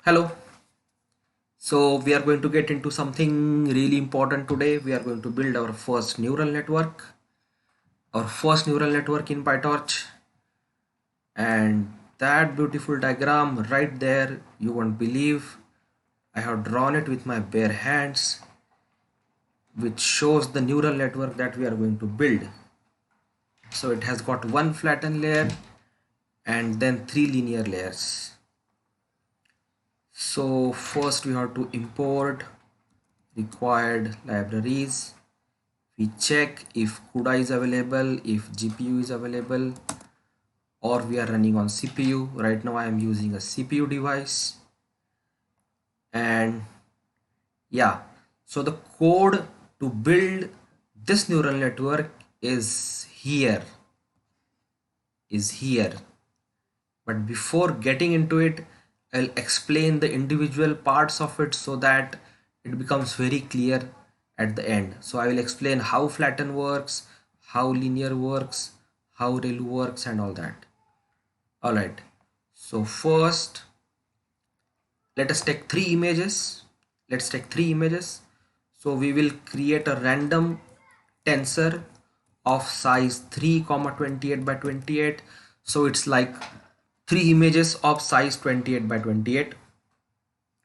Hello. So we are going to get into something really important today. We are going to build our first neural network in PyTorch. And that beautiful diagram right there, you won't believe. I have drawn it with my bare hands, which shows the neural network that we are going to build. So it has got one flattened layer and then three linear layers. So first we have to import required libraries. We check if CUDA is available, if GPU is available, or we are running on CPU. Right now I am using a CPU device. And yeah, so the code to build this neural network is here. But before getting into it, I'll explain the individual parts of it so that it becomes very clear at the end. So I will explain how flatten works, how linear works, how ReLU works and all that. Alright, so first let us take three images. Let's take three images. So we will create a random tensor of size 3 comma 28 by 28. So it's like three images of size 28 by 28.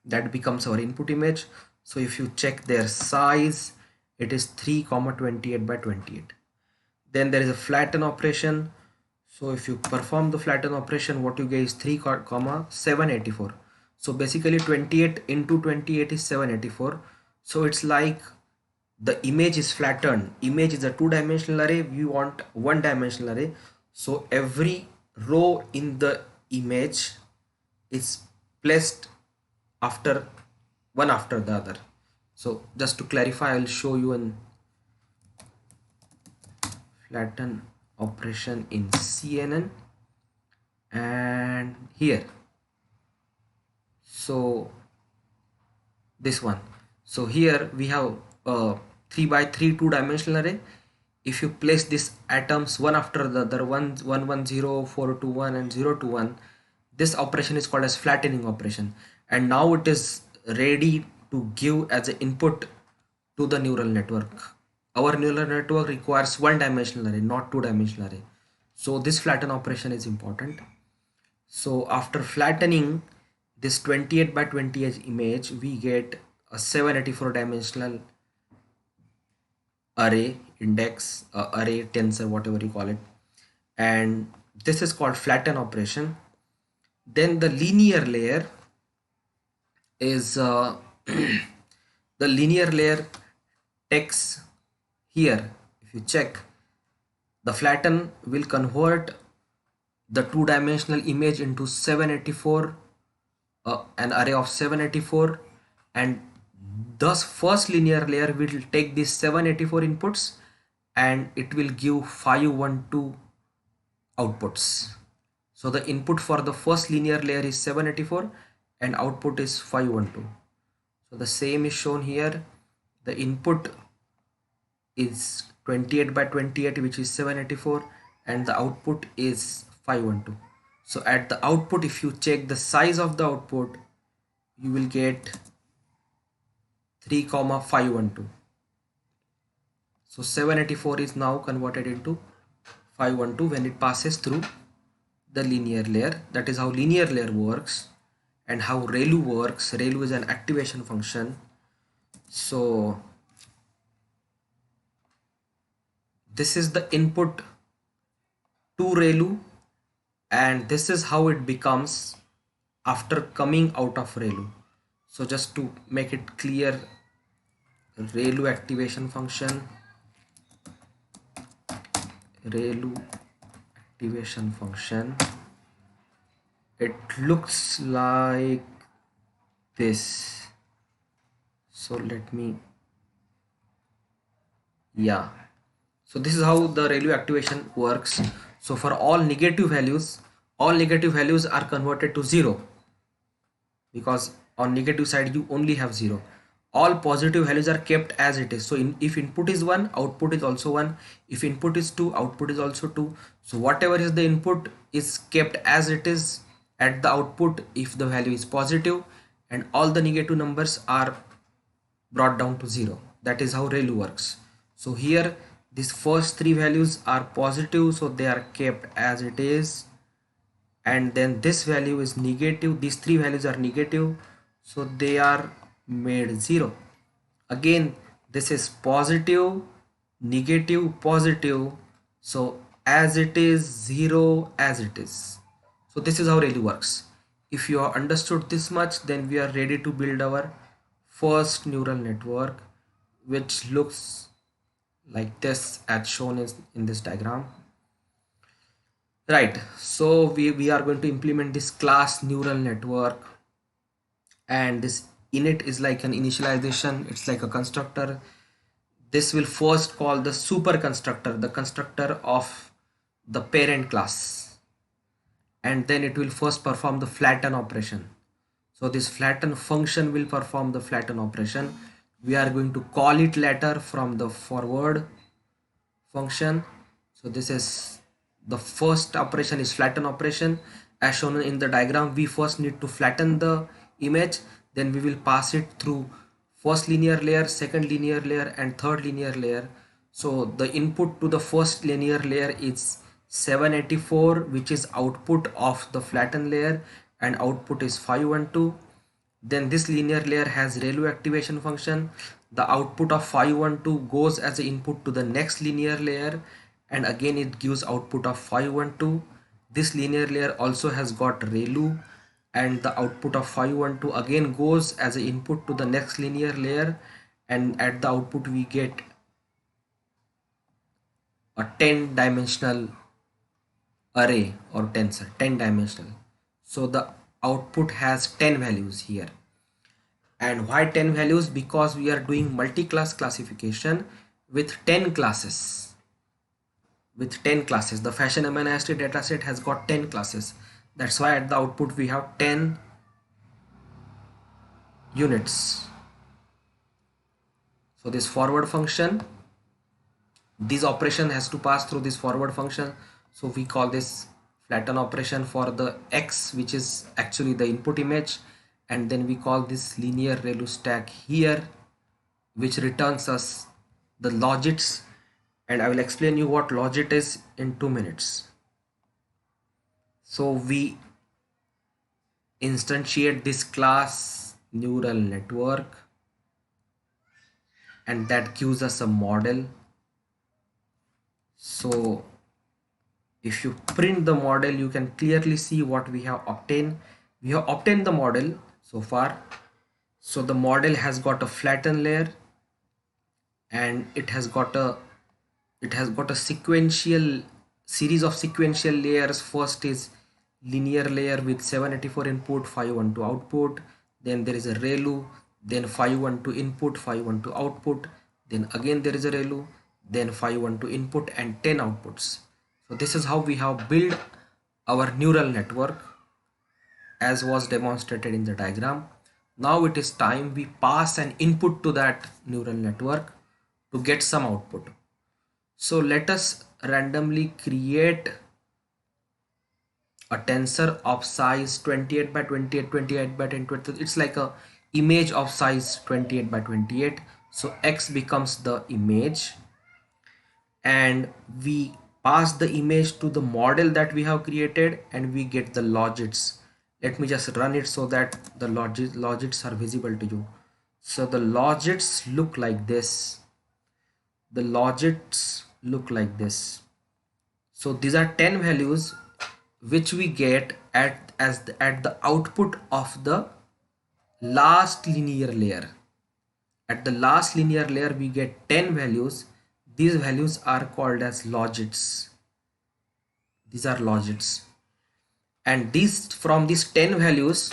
That becomes our input image. So if you check their size, it is 3 comma 28 by 28. Then there is a flatten operation. So if you perform the flatten operation, what you get is 3 comma 784. So basically 28 into 28 is 784. So it's like the image is flattened. Image is a two-dimensional array. We want one-dimensional array. So every row in the image is placed after one after the other. So just to clarify, I'll show you an flatten operation in CNN and here. So this one. So here we have a 3 by 3 two-dimensional array. If you place these atoms one after the other, 1 1 1 0 4 2 1 and 0 2 1, this operation is called as flattening operation, and now it is ready to give as an input to the neural network. Our neural network requires one dimensional array, not two dimensional array. So this flatten operation is important. So after flattening this 28 by 28 image, we get a 784 dimensional array index, array tensor, whatever you call it. And this is called flatten operation. Then the linear layer is the linear layer takes here. If you check, the flatten will convert the two-dimensional image into 784, an array of 784, and thus first linear layer will take these 784 inputs and it will give 512 outputs. So the input for the first linear layer is 784 and output is 512. So the same is shown here. The input is 28 by 28, which is 784, and the output is 512. So at the output, if you check the size of the output, you will get 3 comma 512. So 784 is now converted into 512 when it passes through the linear layer. That is how linear layer works. And how ReLU works. ReLU is an activation function. So this is the input to ReLU, and this is how it becomes after coming out of ReLU. So just to make it clear, ReLU activation function, ReLU activation function, it looks like this. So let me, yeah, so this is how the ReLU activation works. So for all negative values are converted to 0, because on negative side you only have 0. All positive values are kept as it is. So if input is 1, output is also 1. If input is 2, output is also 2. So whatever is the input is kept as it is at the output if the value is positive, and all the negative numbers are brought down to 0. That is how ReLU works. So here these first three values are positive, so they are kept as it is, and then this value is negative, these three values are negative, so they are made 0. Again this is positive, negative, positive, so as it is, 0 as it is. So this is how ReLU works. If you have understood this much, then we are ready to build our first neural network, which looks like this as shown in this diagram. Right, so we are going to implement this class neural network, and this init is like an initialization, it's like a constructor. This will first call the super constructor, the constructor of the parent class, and then it will first perform the flatten operation. So this flatten function will perform the flatten operation. We are going to call it later from the forward function. So this is the first operation is flatten operation. As shown in the diagram, we first need to flatten the image, then we will pass it through first linear layer, second linear layer, and third linear layer. So the input to the first linear layer is 784, which is output of the flatten layer, and output is 512. Then this linear layer has ReLU activation function. The output of 512 goes as an input to the next linear layer, and again it gives output of 512. This linear layer also has got ReLU, and the output of 512 again goes as an input to the next linear layer, and at the output we get a 10 dimensional array or tensor, 10 dimensional. So the output has 10 values here. And why 10 values? Because we are doing multi-class classification with 10 classes. With 10 classes, the fashion amino acid dataset has got 10 classes. That's why at the output we have 10 units. So this forward function, this operation has to pass through this forward function. So we call this flatten operation for the x, which is actually the input image, and then we call this linear ReLU stack here, which returns us the logits, and I will explain you what logit is in 2 minutes. So we instantiate this class neural network, and that gives us a model. So if you print the model, you can clearly see what we have obtained. We have obtained the model so far. So the model has got a flatten layer, and it has got a sequential series of sequential layers. First is linear layer with 784 input, 512 output, then there is a ReLU, then 512 input, 512 output, then again there is a ReLU, then 512 input and 10 outputs. So this is how we have built our neural network as was demonstrated in the diagram. Now it is time we pass an input to that neural network to get some output. So let us randomly create a tensor of size 28 by 28, 28 by 28. It's like a image of size 28 by 28. So X becomes the image, and we pass the image to the model that we have created, and we get the logits. Let me just run it so that the logits are visible to you. So the logits look like this. The logits look like this. So these are 10 values which we get at the output of the last linear layer. At the last linear layer we get 10 values. These values are called as logits. These are logits, and from these 10 values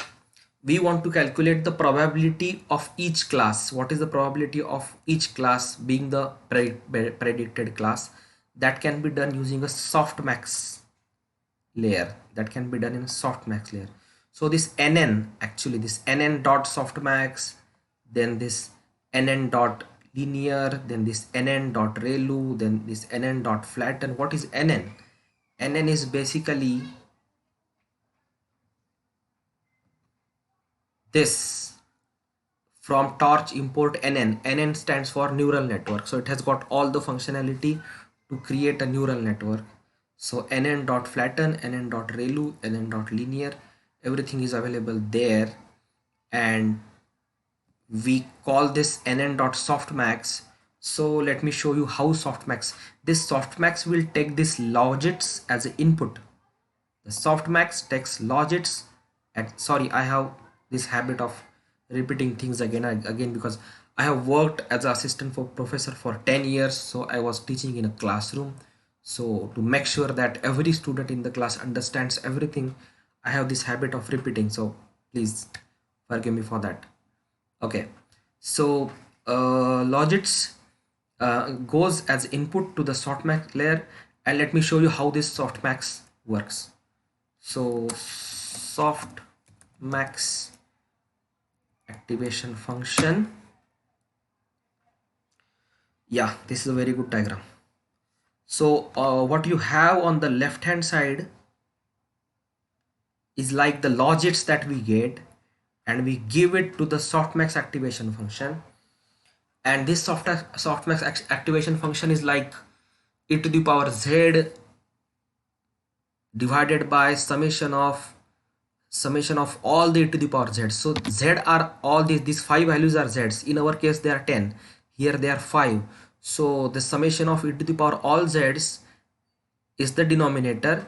we want to calculate the probability of each class. What is the probability of each class being the predicted class? That can be done using a softmax layer. That can be done in a softmax layer. So this nn, actually this nn dot softmax, then this nn dot linear, then this nn dot ReLU, then this nn dot flatten. What is nn? Nn is basically this. from torch import nn stands for neural network, so it has got all the functionality to create a neural network. So nn.flatten, nn.relu, nn.linear, everything is available there. And we call this nn.softmax. So let me show you how softmax, this softmax will take this logits as an input. The softmax takes logits, and sorry, I have this habit of repeating things again and again because I have worked as an assistant for professor for 10 years. So I was teaching in a classroom, so to make sure that every student in the class understands everything, I have this habit of repeating, so please forgive me for that. Okay, so logits goes as input to the softmax layer, and let me show you how this softmax works. So softmax activation function, yeah, this is a very good diagram. So what you have on the left hand side is like the logits that we get, and we give it to the softmax activation function. And this softmax activation function is like e to the power z divided by summation of all the e to the power z. So z are all these five values are z's. In our case they are 10, here they are 5. So the summation of e to the power all z's is the denominator,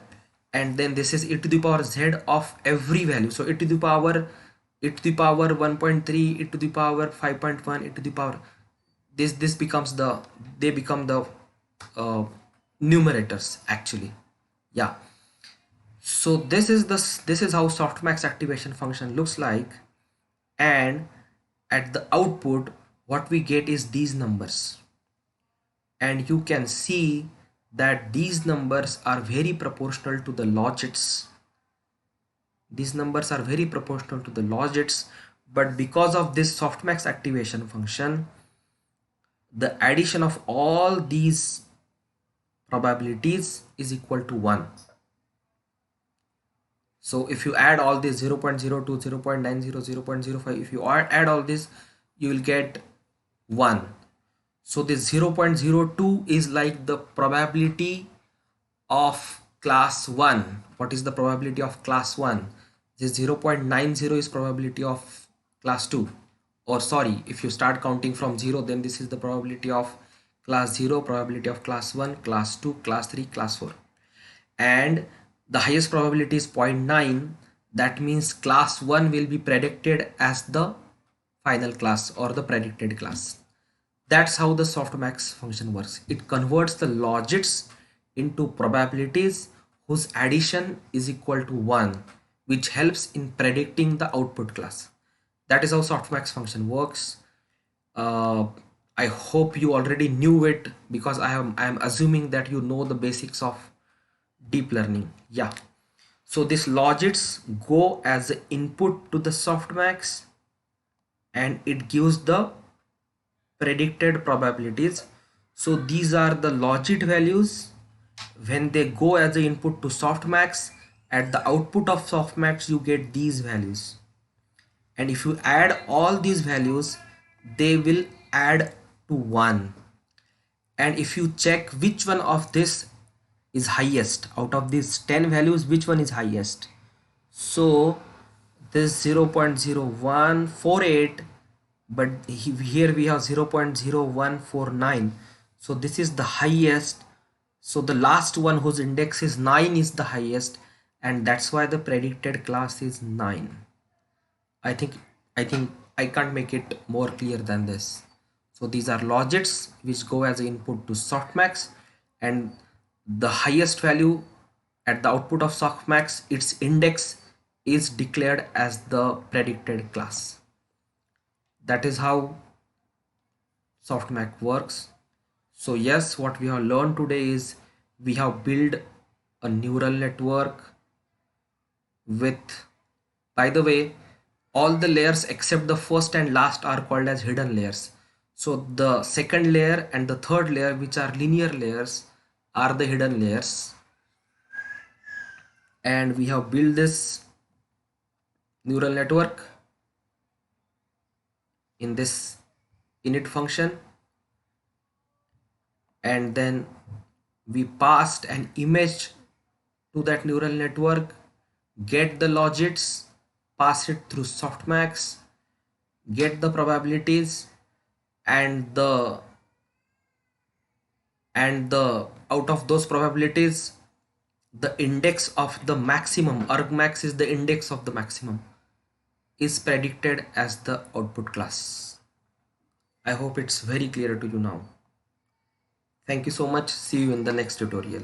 and then this is e to the power z of every value. So e to the power 1.3, e to the power 5.1, e to the power, this becomes the, they become the uh, numerators actually. Yeah, so this is how softmax activation function looks like. And at the output what we get is these numbers, and you can see that these numbers are very proportional to the logits. These numbers are very proportional to the logits, but because of this softmax activation function, the addition of all these probabilities is equal to 1. So if you add all this 0 0.02, 0 0.90, 0 0.05, if you add all this, you will get 1. So this 0.02 is like the probability of class 1. What is the probability of class 1? This 0.90 is probability of class 2. Or sorry, if you start counting from 0, then this is the probability of class 0, probability of class 1, class 2, class 3, class 4. And the highest probability is 0.9. That means class 1 will be predicted as the final class or the predicted class. That's how the softmax function works. It converts the logits into probabilities whose addition is equal to 1, which helps in predicting the output class. That is how softmax function works. uh, I hope you already knew it, because I am assuming that you know the basics of deep learning. Yeah, so these logits go as an input to the softmax, and it gives the predicted probabilities. So these are the logit values. When they go as an input to softmax, at the output of softmax you get these values, and if you add all these values they will add to 1. And if you check which one of this is highest out of these 10 values, which one is highest, so this 0.0148, but here we have 0.0149, so this is the highest. So the last one whose index is 9 is the highest, and that's why the predicted class is 9. I think I can't make it more clear than this. So these are logits which go as input to softmax, and the highest value at the output of softmax, its index is declared as the predicted class. That is how softmax works. So yes, what we have learned today is we have built a neural network with, by the way, all the layers except the first and last are called as hidden layers. So the second layer and the third layer, which are linear layers, are the hidden layers. And we have built this neural network in this init function, and then we passed an image to that neural network, get the logits, pass it through softmax, get the probabilities, and the out of those probabilities, the index of the maximum, argmax is the index of the maximum, is predicted as the output class. I hope it's very clear to you now. Thank you so much. See you in the next tutorial.